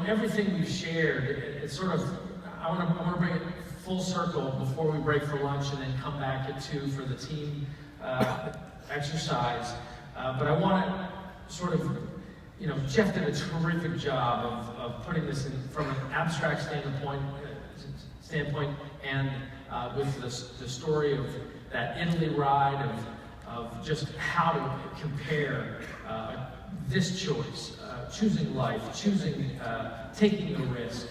everything we've shared, it's sort of, I want to bring it full circle before we break for lunch and then come back at 2 for the team exercise. But I want to sort of, Jeff did a terrific job of putting this in from an abstract standpoint and with the story of that Italy ride, of just how to compare this choice, choosing life, taking the risk,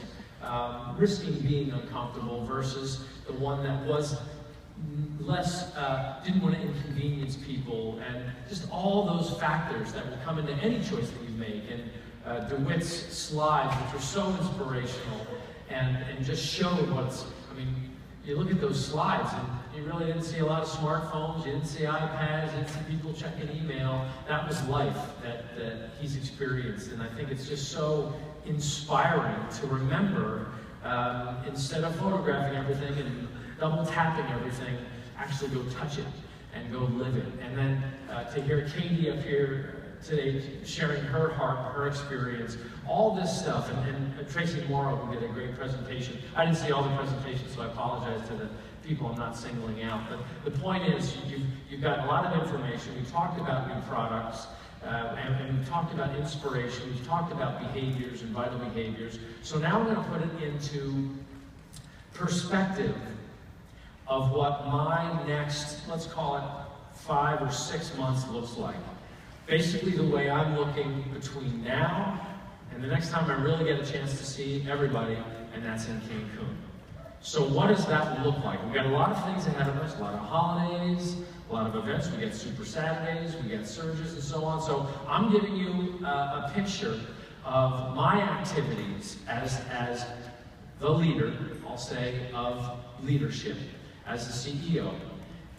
risking being uncomfortable versus the one that was less, didn't want to inconvenience people, and just all those factors that will come into any choice that you make. And DeWitt's slides, which are so inspirational and just showed you look at those slides and you really didn't see a lot of smartphones, you didn't see iPads, you didn't see people checking email. That was life that he's experienced, and I think it's just so inspiring to remember, instead of photographing everything and double tapping everything, actually go touch it and go live it. And then to hear Katie up here today sharing her heart, her experience, all this stuff, and Tracy Morrow, who did a great presentation. I didn't see all the presentations, so I apologize to the people I'm not singling out. But the point is, you've got a lot of information. We talked about new products, and we talked about inspiration. We talked about behaviors and vital behaviors. So now we're going to put it into perspective of what my next, let's call it 5 or 6 months looks like. Basically the way I'm looking between now and the next time I really get a chance to see everybody, and that's in Cancun. So what does that look like? We've got a lot of things ahead of us, a lot of holidays, a lot of events. We get Super Saturdays, we get surges and so on. So I'm giving you a picture of my activities as the leader, I'll say, of leadership, as the CEO.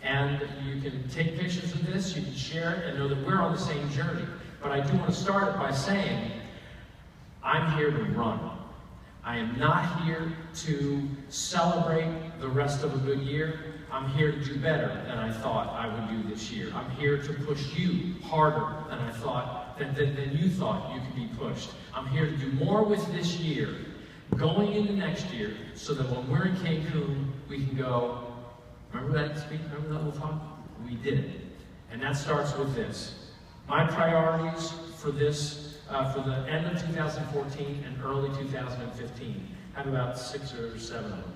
And you can take pictures of this, you can share it, and know that we're on the same journey. But I do want to start it by saying, I'm here to run. I am not here to celebrate the rest of a good year. I'm here to do better than I thought I would do this year. I'm here to push you harder than I thought, than you thought you could be pushed. I'm here to do more with this year, going into next year, so that when we're in Cancun, we can go, remember that speech? Remember that little talk? We did it. And that starts with this. My priorities for this, for the end of 2014 and early 2015. I have about 6 or 7 of them.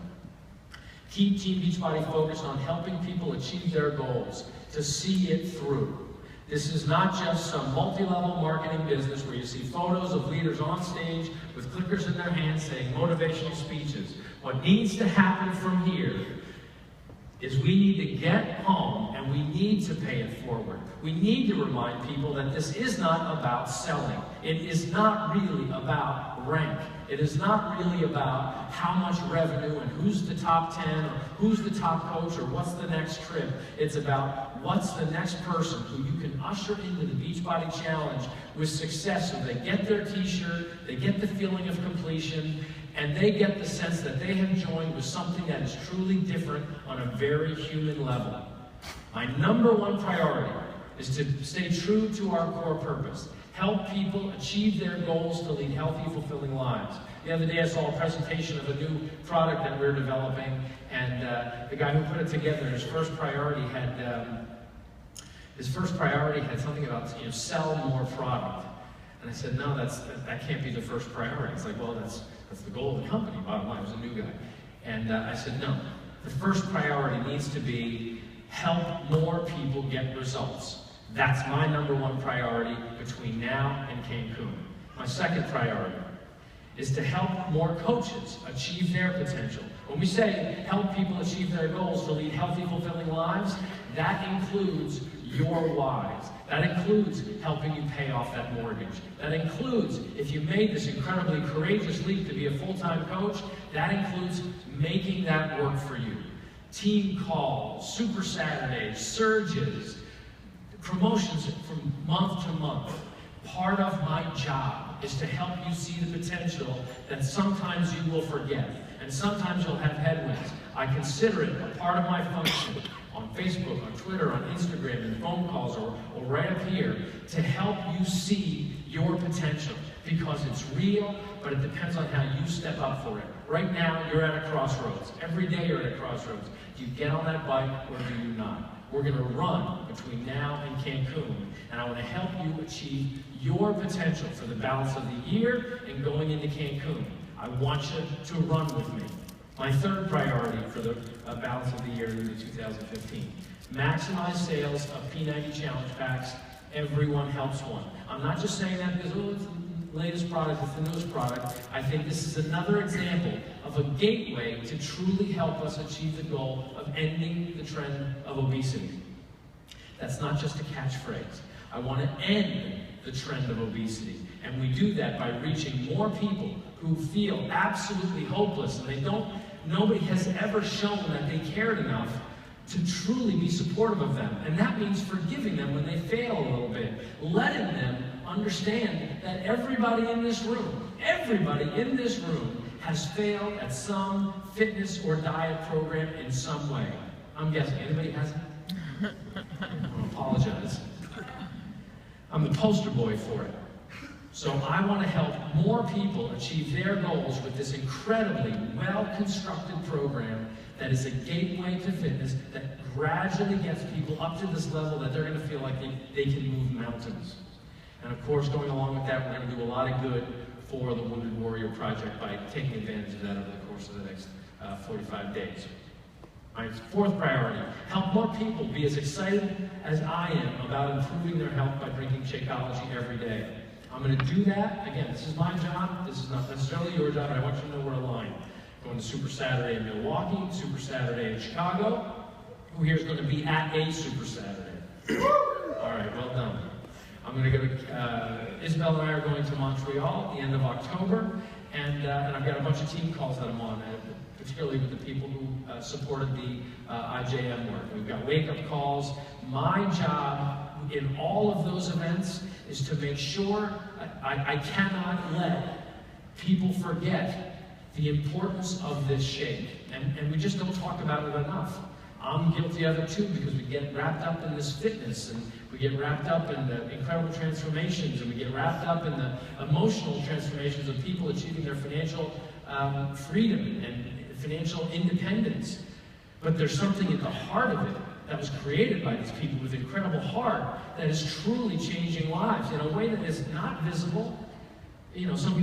Keep Team Beachbody focused on helping people achieve their goals, to see it through. This is not just some multi-level marketing business where you see photos of leaders on stage with clickers in their hands saying motivational speeches. What needs to happen from here is we need to get home and we need to pay it forward. We need to remind people that this is not about selling. It is not really about rank. It is not really about how much revenue and who's the top 10 or who's the top coach or what's the next trip. It's about what's the next person who you can usher into the Beachbody Challenge with success, so they get their t-shirt, they get the feeling of completion, and they get the sense that they have joined with something that is truly different on a very human level. My #1 priority is to stay true to our core purpose. Help people achieve their goals to lead healthy, fulfilling lives. The other day I saw a presentation of a new product that we're developing, and the guy who put it together, his first priority had something about, sell more product. And I said, no, that can't be the first priority. It's like, well, that's the goal of the company, bottom line. It was a new guy. And I said, no, the first priority needs to be help more people get results. That's my #1 priority between now and Cancun. My second priority is to help more coaches achieve their potential. When we say help people achieve their goals to lead healthy, fulfilling lives, that includes your whys. That includes helping you pay off that mortgage. That includes, if you made this incredibly courageous leap to be a full-time coach, that includes making that work for you. Team calls, Super Saturdays, surges, promotions from month to month. Part of my job is to help you see the potential that sometimes you will forget, and sometimes you'll have headwinds. I consider it a part of my function on Facebook, on Twitter, on Instagram, and phone calls, or right up here, to help you see your potential, because it's real, but it depends on how you step up for it. Right now, you're at a crossroads. Every day you're at a crossroads. Do you get on that bike or do you not? We're going to run between now and Cancun, and I want to help you achieve your potential for the balance of the year and going into Cancun. I want you to run with me. My third priority for the balance of the year into 2015. Maximize sales of P90 Challenge Packs. Everyone helps one. I'm not just saying that because, oh, it's the latest product, it's the newest product. I think this is another example of a gateway to truly help us achieve the goal of ending the trend of obesity. That's not just a catchphrase. I want to end the trend of obesity. And we do that by reaching more people who feel absolutely hopeless and nobody has ever shown that they cared enough to truly be supportive of them. And that means forgiving them when they fail a little bit, letting them understand that everybody in this room has failed at some fitness or diet program in some way. I'm guessing, anybody hasn't? I apologize. I'm the poster boy for it. So I want to help more people achieve their goals with this incredibly well-constructed program that is a gateway to fitness that gradually gets people up to this level that they're going to feel like they can move mountains. And of course, going along with that, we're going to do a lot of good for the Wounded Warrior Project by taking advantage of that over the course of the next 45 days. My fourth priority, help more people be as excited as I am about improving their health by drinking Shakeology every day. I'm going to do that. Again, this is my job. This is not necessarily your job, but I want you to know we're aligned. Going to Super Saturday in Milwaukee, Super Saturday in Chicago. Who here is going to be at a Super Saturday? All right, well done. I'm going to go to, Isabel and I are going to Montreal at the end of October, and I've got a bunch of team calls that I'm on, particularly with the people who supported the IJM work. We've got wake-up calls. My job in all of those events is to make sure I cannot let people forget the importance of this shake. And we just don't talk about it enough. I'm guilty of it too, because we get wrapped up in this fitness, and we get wrapped up in the incredible transformations, and we get wrapped up in the emotional transformations of people achieving their financial freedom and financial independence. But there's something at the heart of it that was created by these people with incredible heart that is truly changing lives in a way that is not visible. You know, some people